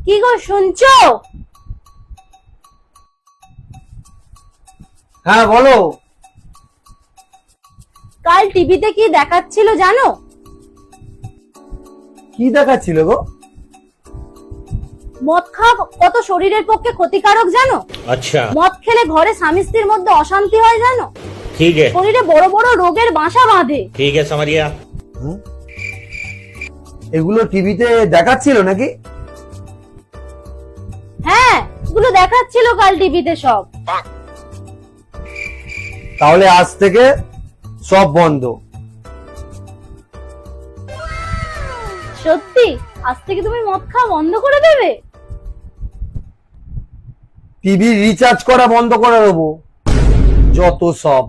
কি গো শুনছো? হ্যাঁ বলো। কাল টিভিতে কি দেখাচ্ছিল জানো? কি দেখাচ্ছিল গো? মদ খাওয়া কত শরীরের পক্ষে ক্ষতিকারক জানো? अच्छा মদ খেলে ঘরে স্বামী স্ত্রীর মধ্যে অশান্তি হয় জানো? ठीक है শরীরে বড় বড় রোগের বাসা বাঁধে। ठीक है समझ गया। এগুলো টিভিতে দেখাচ্ছিল নাকি? হ্যাঁ, এগুলো দেখাচ্ছিল কাল টিভিতে সব। তাহলে আজ থেকে সব বন্ধ। সত্যি আজ থেকে তুমি মদ খাওয়া বন্ধ করে দেবে? টিভি রিচার্জ করা বন্ধ করে দেবো। যত সব।